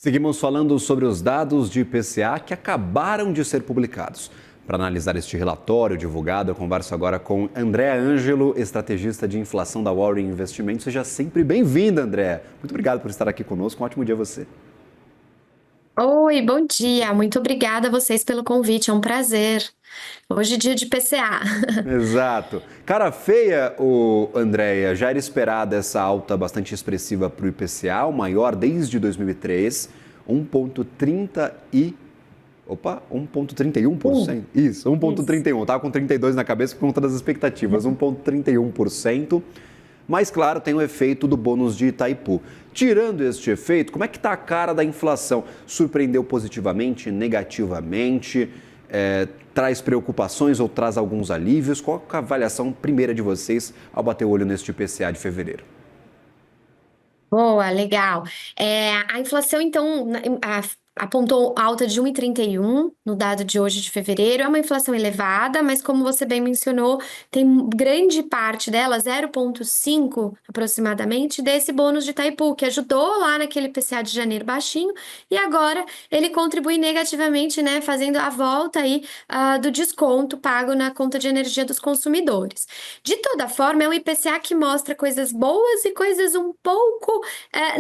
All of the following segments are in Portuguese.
Seguimos falando sobre os dados de IPCA que acabaram de ser publicados. Para analisar este relatório divulgado, eu converso agora com Andréa Ângelo, estrategista de inflação da Warren Investimentos. Seja sempre bem-vinda, Andréa. Muito obrigado por estar aqui conosco. Um ótimo dia a você. Oi, bom dia. Muito obrigada a vocês pelo convite. É um prazer. Hoje é dia de PCA. Exato. Cara feia, Andréa, já era esperada essa alta bastante expressiva para o IPCA, o maior desde 2003, 1,30 e... Opa, 1,31%. Isso, Isso. 1,31%. Estava com 32 na cabeça por conta das expectativas, 1,31%. Mas, claro, tem o efeito do bônus de Itaipu. Tirando este efeito, como é que está a cara da inflação? Surpreendeu positivamente, negativamente? Traz preocupações ou traz alguns alívios? Qual é a avaliação primeira de vocês ao bater o olho neste IPCA de fevereiro? Boa, legal. A inflação, então, apontou alta de 1,31 no dado de hoje de fevereiro. É uma inflação elevada, mas como você bem mencionou, tem grande parte dela, 0,5 aproximadamente, desse bônus de Itaipu, que ajudou lá naquele IPCA de janeiro baixinho, e agora ele contribui negativamente, né, fazendo a volta aí do desconto pago na conta de energia dos consumidores. De toda forma, é um IPCA que mostra coisas boas e coisas um pouco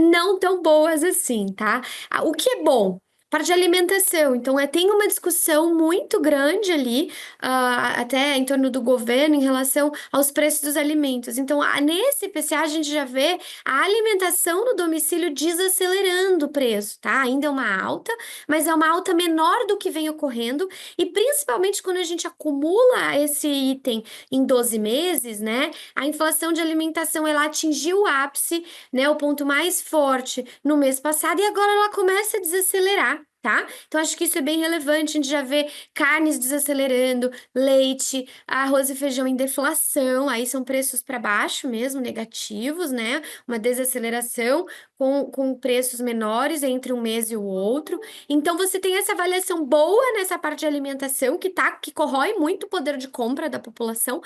não tão boas assim, tá? O que é bom? Parte de alimentação. Então, tem uma discussão muito grande ali, até em torno do governo, em relação aos preços dos alimentos. Então, nesse IPCA, a gente já vê a alimentação no domicílio desacelerando o preço, tá? Ainda é uma alta, mas é uma alta menor do que vem ocorrendo, e principalmente quando a gente acumula esse item em 12 meses, né? A inflação de alimentação, ela atingiu o ápice, né, o ponto mais forte no mês passado, e agora ela começa a desacelerar. Tá? Então, acho que isso é bem relevante. A gente já vê carnes desacelerando, leite, arroz e feijão em deflação, aí são preços para baixo mesmo, negativos, né? Uma desaceleração com preços menores entre um mês e o outro. Então, você tem essa avaliação boa nessa parte de alimentação, que corrói muito o poder de compra da população,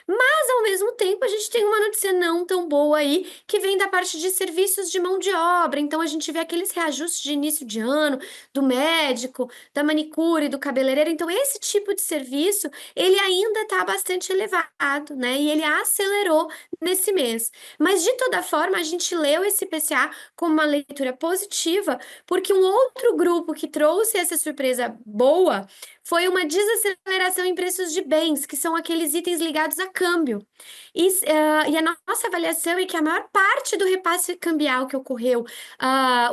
mas, ao mesmo tempo, a gente tem uma notícia não tão boa aí, que vem da parte de serviços de mão de obra. Então, a gente vê aqueles reajustes de início de ano, do médico, da manicure, do cabeleireiro. Então, esse tipo de serviço, ele ainda está bastante elevado, né? E ele acelerou nesse mês. Mas, de toda forma, a gente leu esse IPCA como uma leitura positiva, porque um outro grupo que trouxe essa surpresa boa foi uma desaceleração em preços de bens, que são aqueles itens ligados a câmbio. E a nossa avaliação é que a maior parte do repasse cambial que ocorreu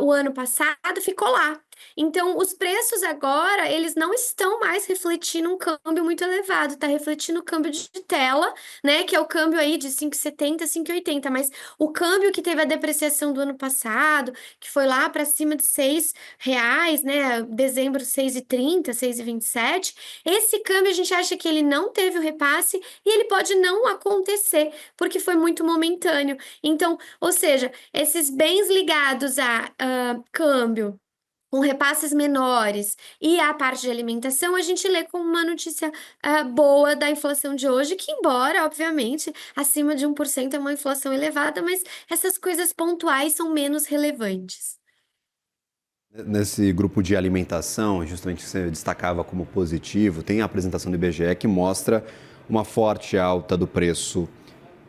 o ano passado ficou lá. Então, os preços agora, eles não estão mais refletindo um câmbio muito elevado, está refletindo o câmbio de tela, né, que é o câmbio aí de 5,70, 5,80, mas o câmbio que teve a depreciação do ano passado, que foi lá para cima de R$ 6, né, dezembro 6,30, 6,27, esse câmbio a gente acha que ele não teve o repasse e ele pode não acontecer, porque foi muito momentâneo. Então, ou seja, esses bens ligados a câmbio, com repasses menores e a parte de alimentação, a gente lê como uma notícia boa da inflação de hoje, que embora, obviamente, acima de 1% é uma inflação elevada, mas essas coisas pontuais são menos relevantes. Nesse grupo de alimentação, justamente que você destacava como positivo, tem a apresentação do IBGE que mostra uma forte alta do preço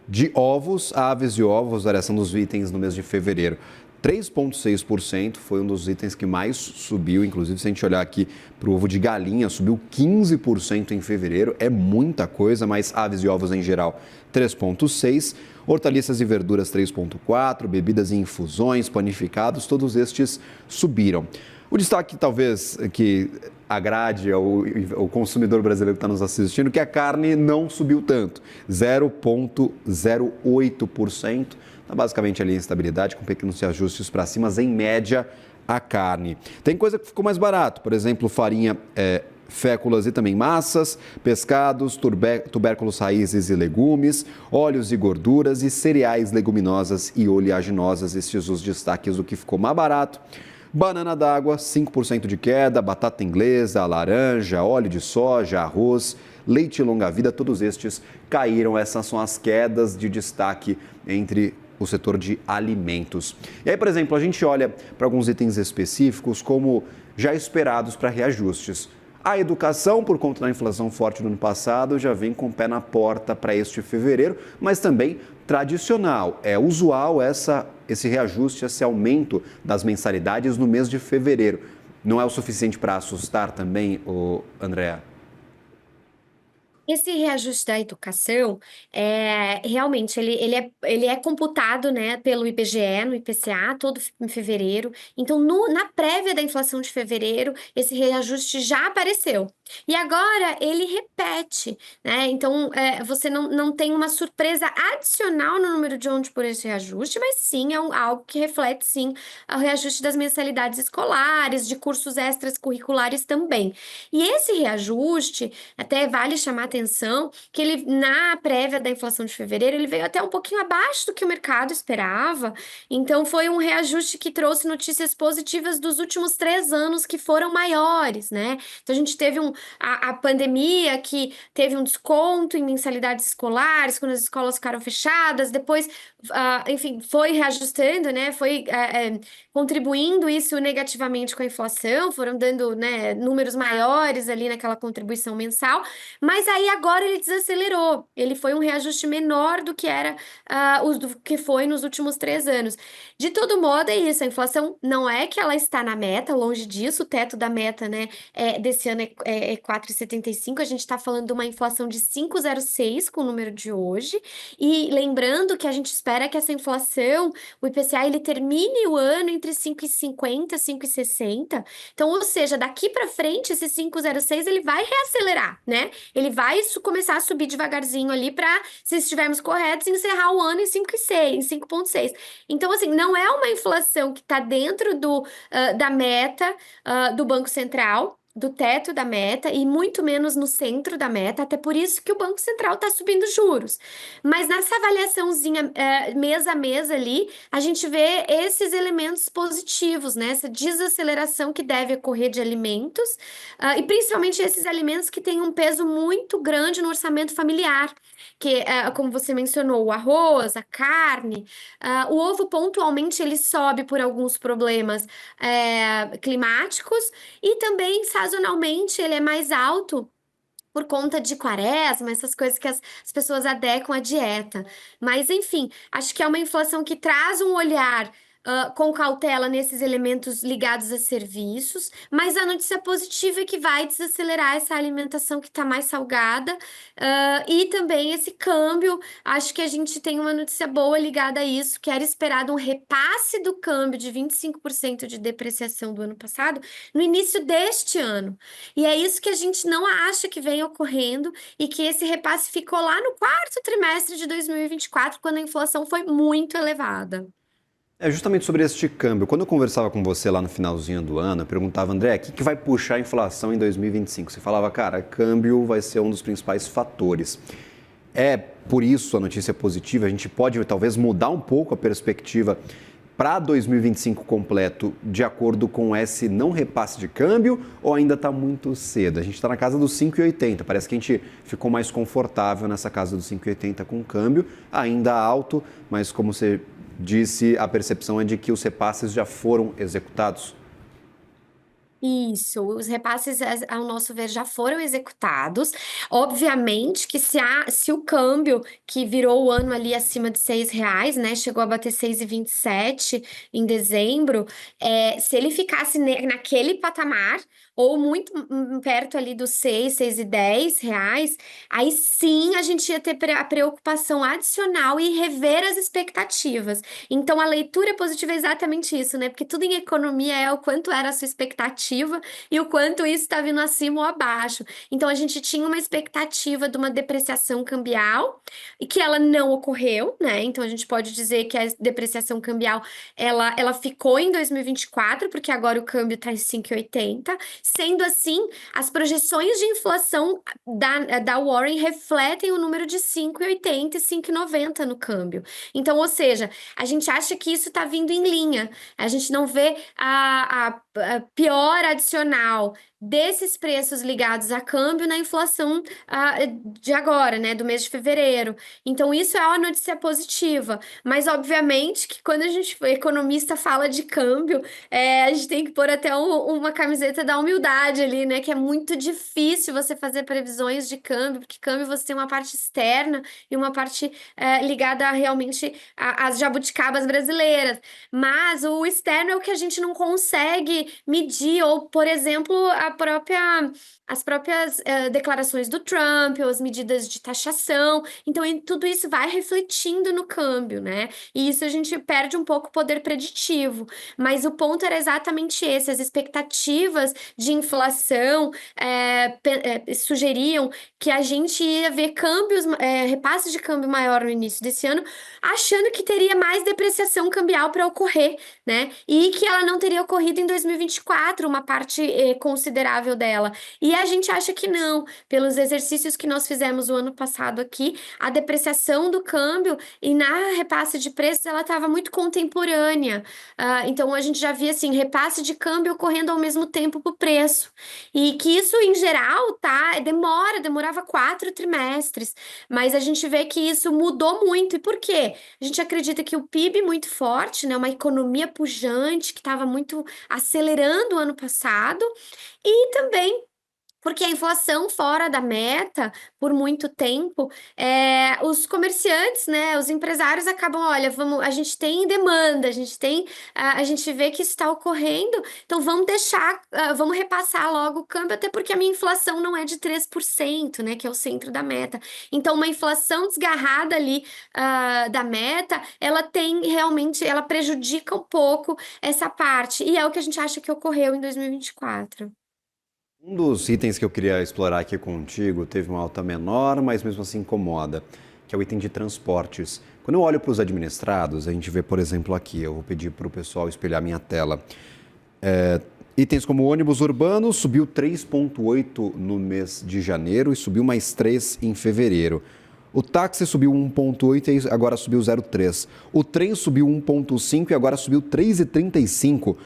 de ovos, aves e ovos, variação dos itens no mês de fevereiro. 3,6% foi um dos itens que mais subiu, inclusive se a gente olhar aqui para o ovo de galinha, subiu 15% em fevereiro, é muita coisa, mas aves e ovos em geral 3,6%, hortaliças e verduras 3,4%, bebidas e infusões, panificados, todos estes subiram. O destaque talvez que agrade ao consumidor brasileiro que está nos assistindo, que a carne não subiu tanto, 0,08%. Está basicamente ali em estabilidade, com pequenos ajustes para cima, mas em média a carne. Tem coisa que ficou mais barato, por exemplo, farinha, féculas e também massas, pescados, tubérculos, raízes e legumes, óleos e gorduras e cereais, leguminosas e oleaginosas. Estes os destaques do que ficou mais barato. Banana d'água, 5% de queda, batata inglesa, laranja, óleo de soja, arroz, leite longa-vida, todos estes caíram. Essas são as quedas de destaque entre o setor de alimentos. E aí, por exemplo, a gente olha para alguns itens específicos como já esperados para reajustes. A educação, por conta da inflação forte do ano passado, já vem com o pé na porta para este fevereiro, mas também tradicional. É usual esse reajuste, esse aumento das mensalidades no mês de fevereiro. Não é o suficiente para assustar também, Andréa? Esse reajuste da educação, realmente, ele é computado, né, pelo IBGE, no IPCA, todo em fevereiro. Então, na prévia da inflação de fevereiro, esse reajuste já apareceu. E agora ele repete, né? Então, você não tem uma surpresa adicional no número de onde por esse reajuste, mas sim algo que reflete, sim, o reajuste das mensalidades escolares, de cursos extras curriculares também. E esse reajuste, até vale chamar a atenção, que ele, na prévia da inflação de fevereiro, ele veio até um pouquinho abaixo do que o mercado esperava. Então, foi um reajuste que trouxe notícias positivas dos últimos 3 anos que foram maiores, né? Então, a gente teve a pandemia que teve um desconto em mensalidades escolares, quando as escolas ficaram fechadas, depois, enfim, foi reajustando, né? Foi contribuindo isso negativamente com a inflação, foram dando, né, números maiores ali naquela contribuição mensal, mas aí agora ele desacelerou, ele foi um reajuste menor do que era do que foi nos últimos 3 anos. De todo modo, é isso, a inflação não é que ela está na meta, longe disso, o teto da meta, né, desse ano é 4,75, a gente está falando de uma inflação de 5,06 com o número de hoje, e lembrando que a gente espera que essa inflação, o IPCA, ele termine o ano entre 5,50 e 5,60. Então, ou seja, daqui para frente, esse 5,06 ele vai reacelerar, né? Ele vai começar a subir devagarzinho ali para, se estivermos corretos, encerrar o ano em 5,6, em 5,6. Então, assim, não é uma inflação que está dentro da meta do Banco Central, do teto da meta e muito menos no centro da meta, até por isso que o Banco Central está subindo juros. Mas nessa avaliaçãozinha mês a mês ali, a gente vê esses elementos positivos, né? Essa desaceleração que deve ocorrer de alimentos, e principalmente esses alimentos que têm um peso muito grande no orçamento familiar, que, como você mencionou, o arroz, a carne, o ovo pontualmente ele sobe por alguns problemas climáticos e também sazonalmente ele é mais alto por conta de quaresma, essas coisas que as pessoas adequam à dieta. Mas, enfim, acho que é uma inflação que traz um olhar com cautela nesses elementos ligados a serviços, mas a notícia positiva é que vai desacelerar essa alimentação que está mais salgada, e também esse câmbio. Acho que a gente tem uma notícia boa ligada a isso, que era esperado um repasse do câmbio de 25% de depreciação do ano passado no início deste ano. E é isso que a gente não acha que vem ocorrendo e que esse repasse ficou lá no quarto trimestre de 2024, quando a inflação foi muito elevada. É justamente sobre este câmbio. Quando eu conversava com você lá no finalzinho do ano, eu perguntava, André, o que vai puxar a inflação em 2025? Você falava, cara, câmbio vai ser um dos principais fatores. É por isso a notícia positiva, a gente pode talvez mudar um pouco a perspectiva para 2025 completo, de acordo com esse não repasse de câmbio, ou ainda está muito cedo? A gente está na casa dos 5,80, parece que a gente ficou mais confortável nessa casa dos 5,80 com câmbio, ainda alto, mas como você disse, a percepção é de que os repasses já foram executados. Isso, os repasses, ao nosso ver, já foram executados. Obviamente que se o câmbio, que virou o ano ali acima de R$ 6, né, chegou a bater 6,27 em dezembro, se ele ficasse naquele patamar, ou muito perto ali dos R$ 6,10, aí sim a gente ia ter a preocupação adicional e rever as expectativas. Então, a leitura positiva é exatamente isso, né? Porque tudo em economia é o quanto era a sua expectativa e o quanto isso está vindo acima ou abaixo. Então, a gente tinha uma expectativa de uma depreciação cambial e que ela não ocorreu, né? Então, a gente pode dizer que a depreciação cambial, ela ficou em 2024, porque agora o câmbio está em 5,80. Sendo assim, as projeções de inflação da Warren refletem o número de 5,80 e 5,90 no câmbio. Então, ou seja, a gente acha que isso está vindo em linha. A gente não vê a piora pior adicional desses preços ligados a câmbio na inflação de agora, né, do mês de fevereiro. Então, isso é uma notícia positiva. Mas, obviamente, que quando o economista fala de câmbio, a gente tem que pôr até uma camiseta da humildade ali, né? Que é muito difícil você fazer previsões de câmbio, porque câmbio você tem uma parte externa e uma parte ligada realmente às jabuticabas brasileiras. Mas o externo é o que a gente não consegue medir, ou, por exemplo, as próprias declarações do Trump, ou as medidas de taxação. Então, tudo isso vai refletindo no câmbio, né? E isso a gente perde um pouco o poder preditivo. Mas o ponto era exatamente esse: as expectativas de inflação sugeriam que a gente ia ver repasses de câmbio maior no início desse ano, achando que teria mais depreciação cambial para ocorrer, né? E que ela não teria ocorrido em 2024, uma parte considerável dela. E a gente acha que não. Pelos exercícios que nós fizemos o ano passado aqui, a depreciação do câmbio e na repasse de preços ela estava muito contemporânea. Então a gente já via assim, repasse de câmbio ocorrendo ao mesmo tempo para o preço. E que isso, em geral, tá, demorava 4 trimestres. Mas a gente vê que isso mudou muito. E por quê? A gente acredita que o PIB muito forte, né, uma economia pujante que estava muito acelerando o ano passado, e também porque a inflação fora da meta por muito tempo, os comerciantes, né, os empresários acabam, olha, a gente tem demanda, a gente vê que isso está ocorrendo, então vamos repassar logo o câmbio, até porque a minha inflação não é de 3%, né, que é o centro da meta. Então, uma inflação desgarrada ali, da meta, ela prejudica um pouco essa parte, e é o que a gente acha que ocorreu em 2024. Um dos itens que eu queria explorar aqui contigo teve uma alta menor, mas mesmo assim incomoda, que é o item de transportes. Quando eu olho para os administrados, a gente vê, por exemplo, aqui, eu vou pedir para o pessoal espelhar minha tela. Itens como ônibus urbano subiu 3,8 no mês de janeiro e subiu mais 3 em fevereiro. O táxi subiu 1,8 e agora subiu 0,3. O trem subiu 1,5 e agora subiu 3,35.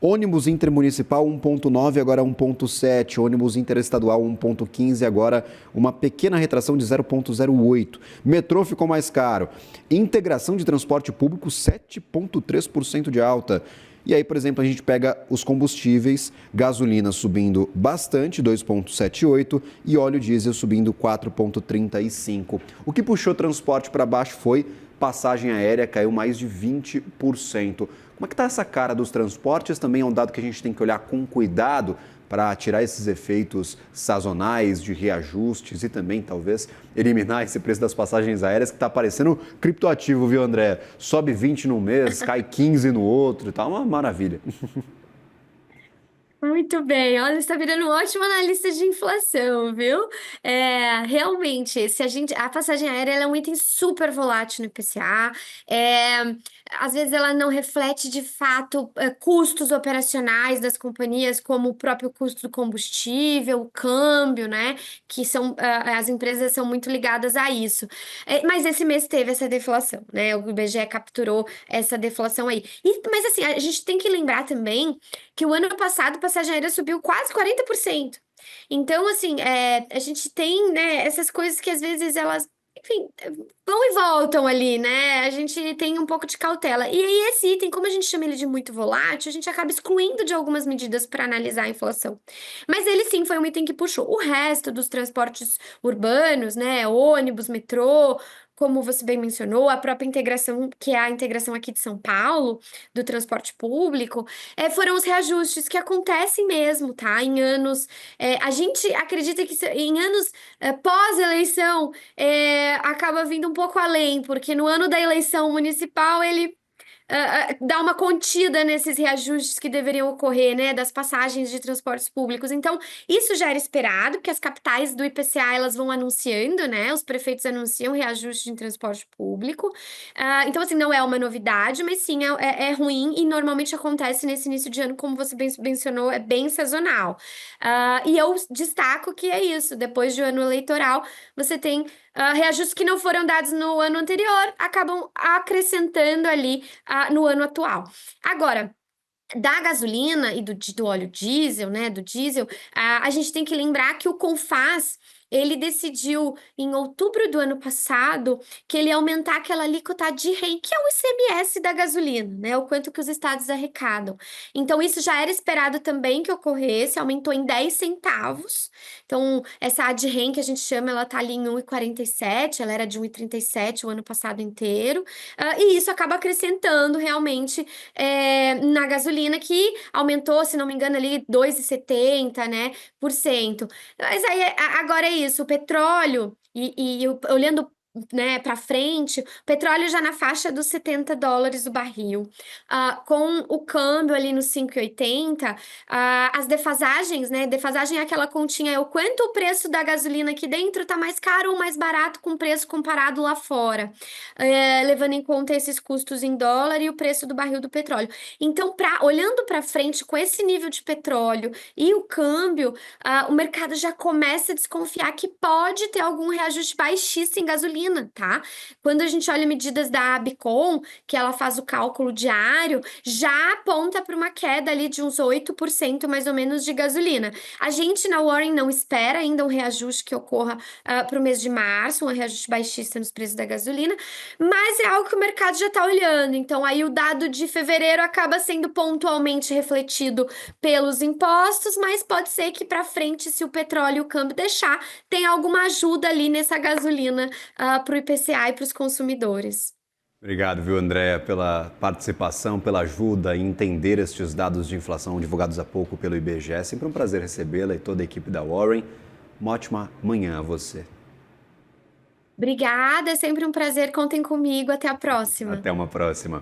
Ônibus intermunicipal 1,9, agora 1,7. Ônibus interestadual 1,15, agora uma pequena retração de 0,08. Metrô ficou mais caro. Integração de transporte público 7,3% de alta. E aí, por exemplo, a gente pega os combustíveis, gasolina subindo bastante, 2,78, e óleo diesel subindo 4,35. O que puxou transporte para baixo foi passagem aérea, caiu mais de 20%. Como é que está essa cara dos transportes? Também é um dado que a gente tem que olhar com cuidado para tirar esses efeitos sazonais de reajustes e também, talvez, eliminar esse preço das passagens aéreas que está parecendo criptoativo, viu, André? Sobe 20 num mês, cai 15 no outro, tá uma maravilha. Muito bem, olha, você está virando um ótimo analista de inflação, viu? Realmente, a passagem aérea ela é um item super volátil no IPCA. Às vezes ela não reflete de fato custos operacionais das companhias, como o próprio custo do combustível, o câmbio, né? Que as empresas são muito ligadas a isso. Mas esse mês teve essa deflação, né? O IBGE capturou essa deflação aí. Mas assim, a gente tem que lembrar também que o ano passado a passagem aérea subiu quase 40%. Então, assim, a gente tem, né, essas coisas que às vezes elas, enfim, vão e voltam ali, né? A gente tem um pouco de cautela. E aí, esse item, como a gente chama ele de muito volátil, a gente acaba excluindo de algumas medidas para analisar a inflação. Mas ele sim foi um item que puxou. O resto dos transportes urbanos, né? Ônibus, metrô, como você bem mencionou, a própria integração, que é a integração aqui de São Paulo, do transporte público, foram os reajustes que acontecem mesmo, tá? Em anos. A gente acredita que em anos pós-eleição acaba vindo um pouco além, porque no ano da eleição municipal ele dar uma contida nesses reajustes que deveriam ocorrer, né, das passagens de transportes públicos. Então, isso já era esperado, porque as capitais do IPCA, elas vão anunciando, né, os prefeitos anunciam reajuste em transporte público. Então, assim, não é uma novidade, mas sim, é ruim e normalmente acontece nesse início de ano, como você bem mencionou, é bem sazonal. E eu destaco que é isso, depois de ano eleitoral, você tem reajustes que não foram dados no ano anterior, acabam acrescentando ali no ano atual. Agora, Da gasolina e do óleo diesel, né, do diesel, a gente tem que lembrar que o CONFAZ, ele decidiu em outubro do ano passado que ele ia aumentar aquela alíquota de REN, que é o ICMS da gasolina, né, o quanto que os estados arrecadam. Então isso já era esperado também que ocorresse, aumentou em 10 centavos. Então essa ad-REN que a gente chama, ela tá ali em 1,47, ela era de 1,37 o ano passado inteiro. E isso acaba acrescentando realmente na gasolina, que aumentou, se não me engano, ali 2,70, né, por cento. Mas aí, agora é isso, o petróleo, olhando, né, para frente, o petróleo já na faixa dos US$ 70 o barril. Com o câmbio ali nos 5,80, as defasagens, né, defasagem é aquela continha, é o quanto o preço da gasolina aqui dentro tá mais caro ou mais barato com o preço comparado lá fora, levando em conta esses custos em dólar e o preço do barril do petróleo. Então, olhando para frente com esse nível de petróleo e o câmbio, o mercado já começa a desconfiar que pode ter algum reajuste baixíssimo em gasolina, tá? Quando a gente olha medidas da Abicom, que ela faz o cálculo diário, já aponta para uma queda ali de uns 8% mais ou menos de gasolina. A gente na Warren não espera ainda um reajuste que ocorra para o mês de março, um reajuste baixista nos preços da gasolina, mas é algo que o mercado já está olhando. Então, aí o dado de fevereiro acaba sendo pontualmente refletido pelos impostos, mas pode ser que para frente, se o petróleo e o câmbio deixar, tenha alguma ajuda ali nessa gasolina para o IPCA e para os consumidores. Obrigado, viu, Andréa, pela participação, pela ajuda em entender estes dados de inflação divulgados há pouco pelo IBGE. É sempre um prazer recebê-la e toda a equipe da Warren. Uma ótima manhã a você. Obrigada, é sempre um prazer. Contem comigo. Até a próxima. Até uma próxima.